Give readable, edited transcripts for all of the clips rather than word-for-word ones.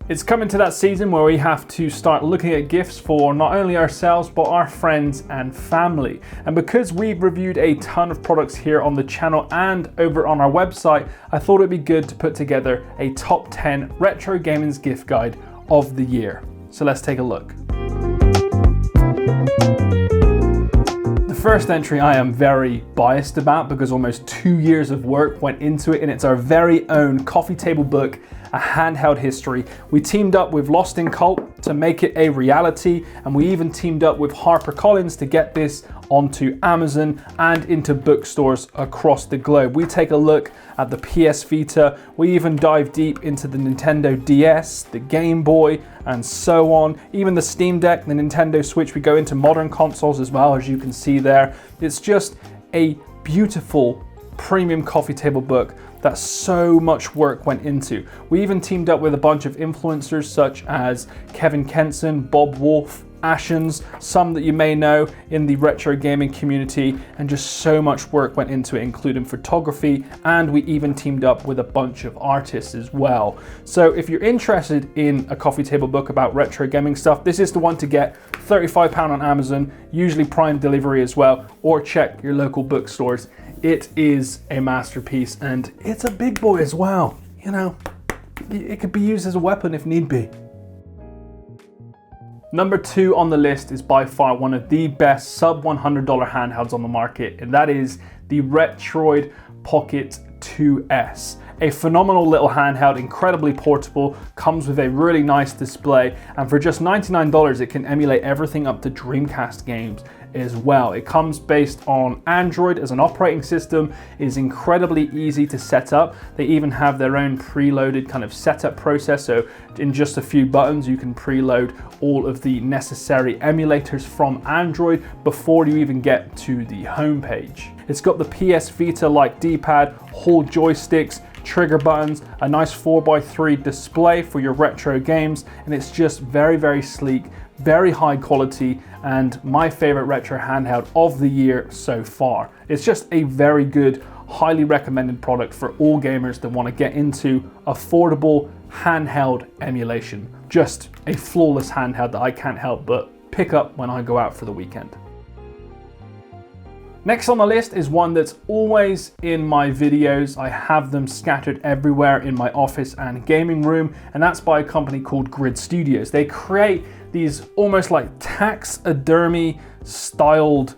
It's coming to that season where we have to start looking at gifts for not only ourselves, but our friends and family. And because we've reviewed a ton of products here on the channel and over on our website, I thought it'd be good to put together a top 10 retro gaming's gift guide of the year. So let's take a look. The first entry I am very biased about because almost 2 years of work went into it, and it's our very own coffee table book, A Handheld History. We teamed up with Lost in Cult to make it a reality, and we even teamed up with HarperCollins to get this onto Amazon and into bookstores across the globe. We take a look at the PS Vita, we even dive deep into the Nintendo DS, the Game Boy, and so on. Even the Steam Deck, the Nintendo Switch, we go into modern consoles as well, as you can see there. It's just a beautiful premium coffee table book that so much work went into. We even teamed up with a bunch of influencers such as Kevin Kenson, Bob Wolf, Ashens, some that you may know in the retro gaming community, and just so much work went into it, including photography, and we even teamed up with a bunch of artists as well. So if you're interested in a coffee table book about retro gaming stuff, this is the one to get. £35 on Amazon, usually Prime delivery as well, or check your local bookstores. It is a masterpiece, and it's a big boy as well. You know, it could be used as a weapon if need be. Number 2 on the list is by far one of the best sub $100 handhelds on the market, and that is the Retroid Pocket 2S. A phenomenal little handheld, incredibly portable, comes with a really nice display, and for just $99 it can emulate everything up to Dreamcast games as well. It comes based on Android as an operating system, is incredibly easy to set up. They even have their own preloaded kind of setup process, so in just a few buttons you can preload all of the necessary emulators from Android before you even get to the home page. It's got the PS Vita-like D-pad, whole joysticks, trigger buttons, a nice 4x3 display for your retro games, and it's just very, very sleek, very high quality, and my favorite retro handheld of the year so far. It's just a very good, highly recommended product for all gamers that want to get into affordable handheld emulation. Just a flawless handheld that I can't help but pick up when I go out for the weekend. Next on the list is one that's always in my videos. I have them scattered everywhere in my office and gaming room, and that's by a company called Grid Studios. They create these almost like taxidermy styled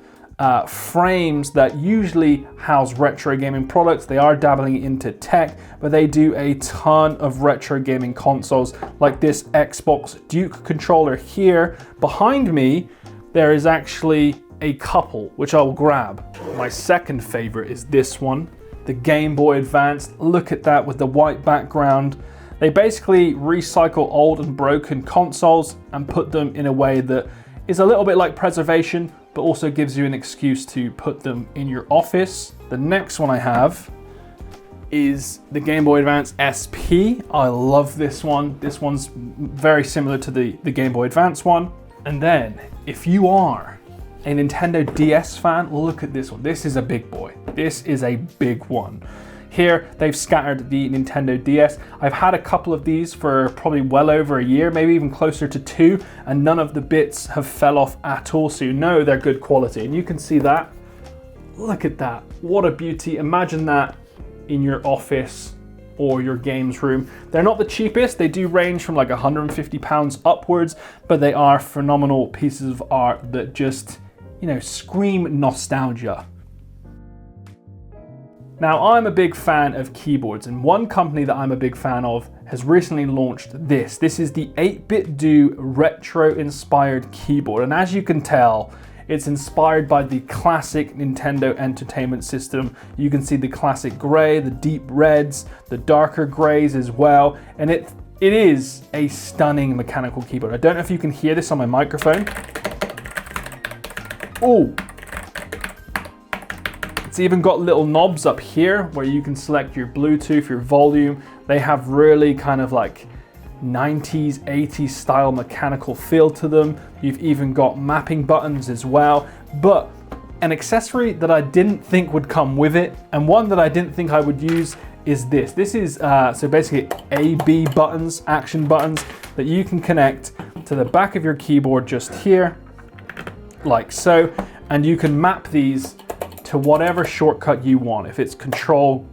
frames that usually house retro gaming products. They are dabbling into tech, but they do a ton of retro gaming consoles like this Xbox Duke controller here. Behind me, there is actually a couple, which I will grab. My second favorite is this one, the Game Boy Advance. Look at that with the white background. They basically recycle old and broken consoles and put them in a way that is a little bit like preservation, but also gives you an excuse to put them in your office. The next one I have is the Game Boy Advance SP. I love this one. This one's very similar to the Game Boy Advance one. And then, if you are a Nintendo DS fan, look at this one. This is a big boy. This is a big one. Here, they've scattered the Nintendo DS. I've had a couple of these for probably well over a year, maybe even closer to 2, and none of the bits have fell off at all, so you know they're good quality. And you can see that. Look at that. What a beauty. Imagine that in your office or your games room. They're not the cheapest. They do range from like £150 upwards, but they are phenomenal pieces of art that just, you know, scream nostalgia. Now, I'm a big fan of keyboards, and one company that I'm a big fan of has recently launched this. This is the 8BitDo retro-inspired keyboard, and as you can tell, it's inspired by the classic Nintendo Entertainment System. You can see the classic gray, the deep reds, the darker grays as well, and it is a stunning mechanical keyboard. I don't know if you can hear this on my microphone. Oh! It's even got little knobs up here where you can select your Bluetooth, your volume. They have really kind of like 90s, 80s style mechanical feel to them. You've even got mapping buttons as well. But an accessory that I didn't think would come with it, and one that I didn't think I would use, is this. This is so basically A-B buttons, action buttons that you can connect to the back of your keyboard just here, like so, and you can map these to whatever shortcut you want. If it's Control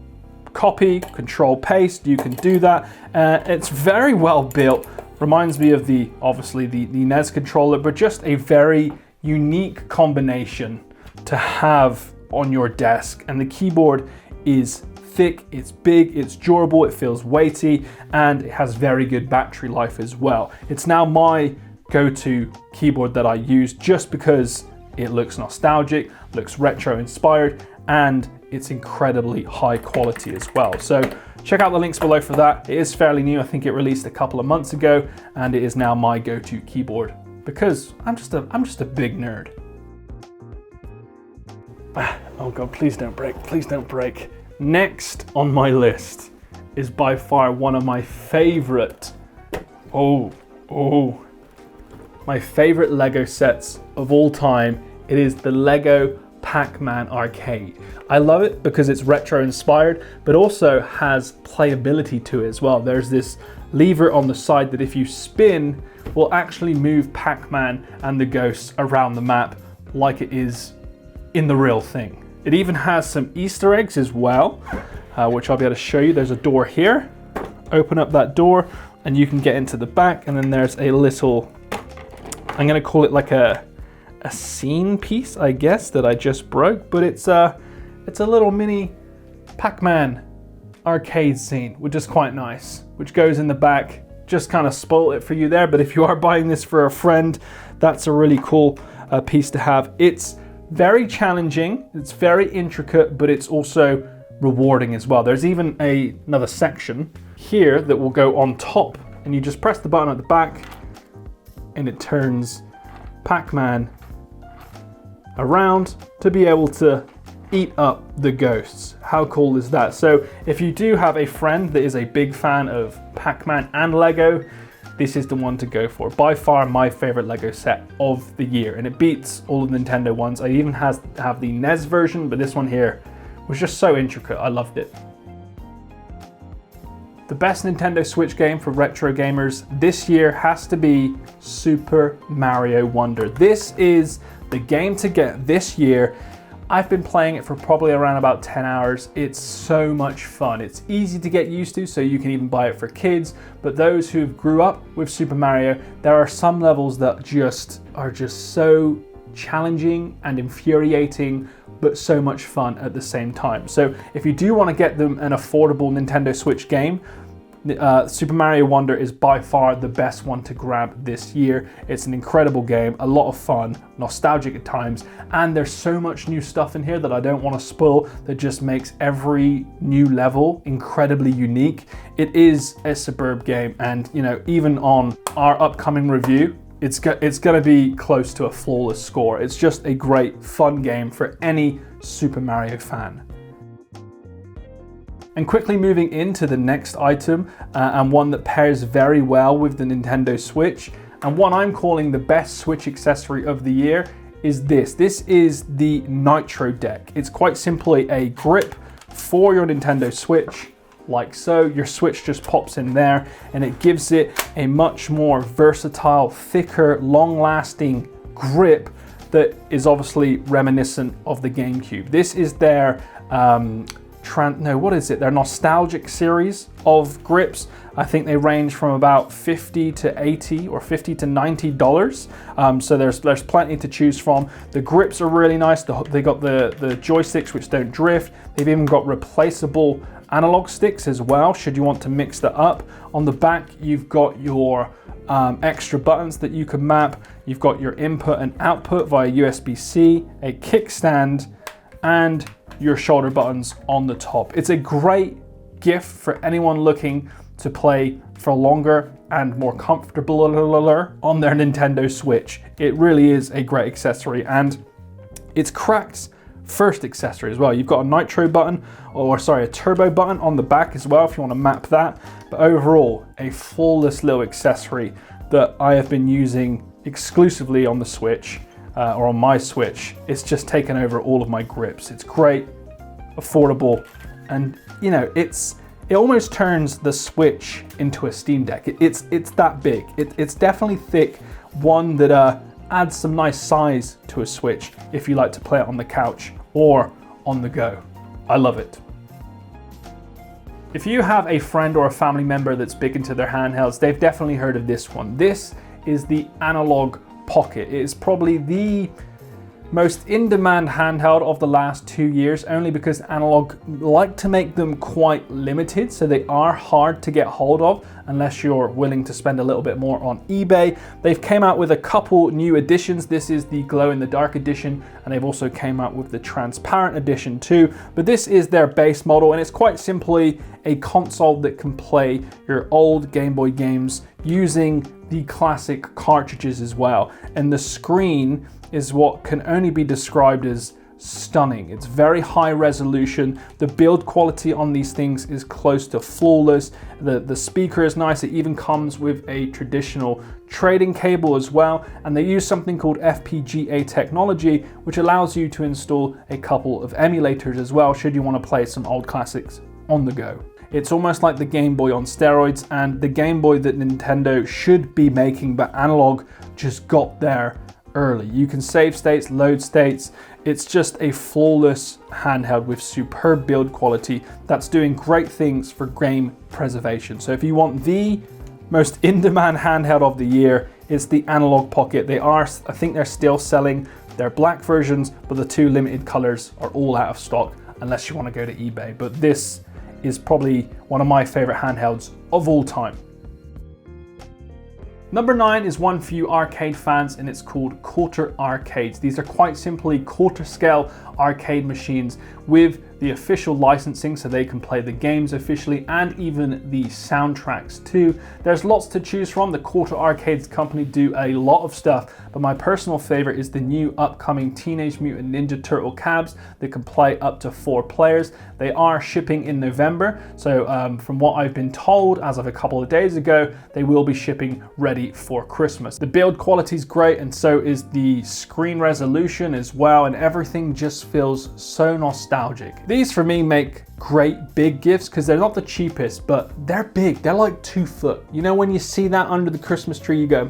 Copy, Control Paste, you can do that. It's very well built. Reminds me of obviously the NES controller, but just a very unique combination to have on your desk. And the keyboard is thick, it's big, it's durable, it feels weighty, and it has very good battery life as well. It's now my go-to keyboard that I use just because it looks nostalgic, looks retro inspired, and it's incredibly high quality as well. So check out the links below for that. It is fairly new. I think it released a couple of months ago, and it is now my go-to keyboard because I'm just a big nerd. Oh God, please don't break, please don't break. Next on my list is by far one of my favorite, my favorite Lego sets of all time. It is the Lego PAC-MAN arcade. I love it because it's retro inspired, but also has playability to it as well. There's this lever on the side that if you spin will actually move Pac-Man and the ghosts around the map like it is in the real thing. It even has some Easter eggs as well, which I'll be able to show you. There's a door here. Open up that door and you can get into the back, and then there's a little, I'm gonna call it like a scene piece, I guess, that I just broke, but it's a little mini Pac-Man arcade scene, which is quite nice, which goes in the back. Just kind of spoil it for you there, but if you are buying this for a friend, that's a really cool piece to have. It's very challenging, it's very intricate, but it's also rewarding as well. There's even another section here that will go on top, and you just press the button at the back and it turns Pac-Man around to be able to eat up the ghosts. How cool is that? So if you do have a friend that is a big fan of Pac-Man and Lego, this is the one to go for. By far my favorite Lego set of the year, and it beats all of the Nintendo ones. I even have the NES version, but this one here was just so intricate. I loved it. The best Nintendo Switch game for retro gamers this year has to be Super Mario Wonder. This is the game to get this year. I've been playing it for probably around about 10 hours. It's so much fun. It's easy to get used to, so you can even buy it for kids. But those who grew up with Super Mario, there are some levels that are just so challenging and infuriating, but so much fun at the same time. So if you do want to get them an affordable Nintendo Switch game, Super Mario Wonder is by far the best one to grab this year. It's an incredible game, a lot of fun, nostalgic at times, and there's so much new stuff in here that I don't want to spoil that just makes every new level incredibly unique. It is a superb game, and you know, even on our upcoming review, it's going to be close to a flawless score. It's just a great, fun game for any Super Mario fan. And quickly moving into the next item, and one that pairs very well with the Nintendo Switch, and one I'm calling the best Switch accessory of the year, is this. This is the Nitro deck. It's quite simply a grip for your Nintendo Switch, like so. Your Switch just pops in there, and it gives it a much more versatile, thicker, long-lasting grip that is obviously reminiscent of the GameCube. This is their their nostalgic series of grips. I think they range from about $50 to $80 or $50 to $90. So there's plenty to choose from. The grips are really nice. They got the joysticks which don't drift. They've even got replaceable analog sticks as well, should you want to mix that up. On the back, you've got your extra buttons that you can map. You've got your input and output via USB-C, a kickstand, and your shoulder buttons on the top. It's a great gift for anyone looking to play for longer and more comfortable on their Nintendo Switch. It really is a great accessory, and it's Crack's first accessory as well. You've got a Nitro button, a turbo button on the back as well if you want to map that. But overall, a flawless little accessory that I have been using exclusively on the Switch. Or on my Switch. It's just taken over all of my grips. It's great, affordable, and you know, it's It almost turns the Switch into a Steam Deck. It's that big. It's definitely thick, one that adds some nice size to a Switch if you like to play it on the couch or on the go. I love it. If you have a friend or a family member that's big into their handhelds, they've definitely heard of this one. This is the Analogue Pocket. It is probably the most in-demand handheld of the last 2 years, only because Analogue like to make them quite limited, so they are hard to get hold of unless you're willing to spend a little bit more on eBay. They've came out with a couple new editions. This is the glow-in-the-dark edition, and they've also came out with the transparent edition too. But this is their base model, and it's quite simply a console that can play your old Game Boy games using the classic cartridges as well. And the screen is what can only be described as stunning. It's very high resolution. The build quality on these things is close to flawless. The speaker is nice. It even comes with a traditional trading cable as well. And they use something called FPGA technology, which allows you to install a couple of emulators as well, should you want to play some old classics on the go. It's almost like the Game Boy on steroids, and the Game Boy that Nintendo should be making, but Analogue just got there early. You can save states, load states. It's just a flawless handheld with superb build quality that's doing great things for game preservation. So if you want the most in-demand handheld of the year, it's the Analogue Pocket. I think they're still selling their black versions, but the 2 limited colors are all out of stock unless you want to go to eBay. But this is probably one of my favorite handhelds of all time. Number 9 is one for you arcade fans, and it's called quarter arcades. These are quite simply quarter scale arcade machines with the official licensing, so they can play the games officially and even the soundtracks too. There's lots to choose from. The Quarter Arcades company do a lot of stuff, but my personal favorite is the new upcoming Teenage Mutant Ninja Turtle cabs that can play up to 4 players. They are shipping in November, so from what I've been told as of a couple of days ago, they will be shipping ready for Christmas. The build quality is great, and so is the screen resolution as well, and everything just feels so nostalgic. These for me make great big gifts because they're not the cheapest, but they're big. They're like 2 foot. You know, when you see that under the Christmas tree, you go,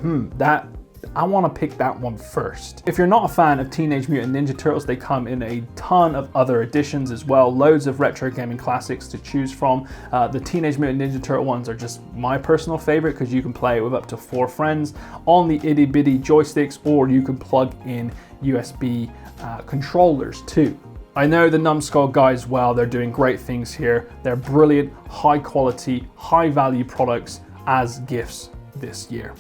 I want to pick that one first. If you're not a fan of Teenage Mutant Ninja Turtles, they come in a ton of other editions as well. Loads of retro gaming classics to choose from. The Teenage Mutant Ninja Turtle ones are just my personal favorite because you can play it with up to 4 friends on the itty bitty joysticks, or you can plug in USB controllers too. I know the Numbskull guys well. They're doing great things here. They're brilliant, high quality, high value products as gifts this year.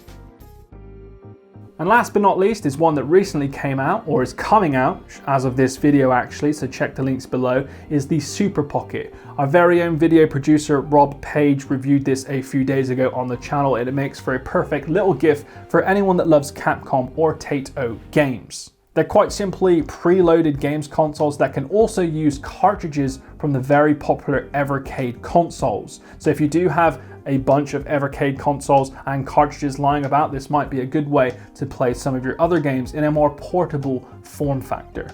And last but not least is one that recently came out, or is coming out as of this video actually, so check the links below, is the Super Pocket. Our very own video producer Rob Page reviewed this a few days ago on the channel, and it makes for a perfect little gift for anyone that loves Capcom or Taito games. They're quite simply preloaded games consoles that can also use cartridges from the very popular Evercade consoles. So if you do have a bunch of Evercade consoles and cartridges lying about, this might be a good way to play some of your other games in a more portable form factor.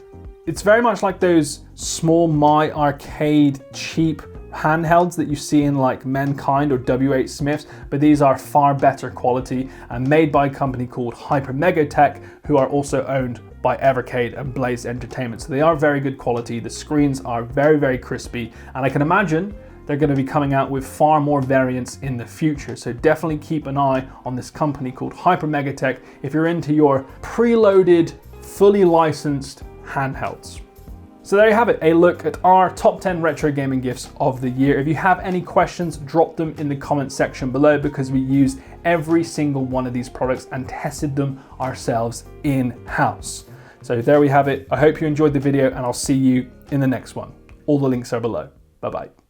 It's very much like those small My Arcade cheap handhelds that you see in like Mankind or W.H. Smith's, but these are far better quality and made by a company called Hyper Mega Tech, who are also owned by Evercade and Blaze Entertainment. So they are very good quality. The screens are very, very crispy, and I can imagine they're going to be coming out with far more variants in the future. So definitely keep an eye on this company called Hyper Mega Tech if you're into your preloaded, fully licensed handhelds. So there you have it, a look at our top 10 retro gaming gifts of the year. If you have any questions, drop them in the comment section below, because we used every single one of these products and tested them ourselves in-house. So there we have it. I hope you enjoyed the video, and I'll see you in the next one. All the links are below. Bye-bye.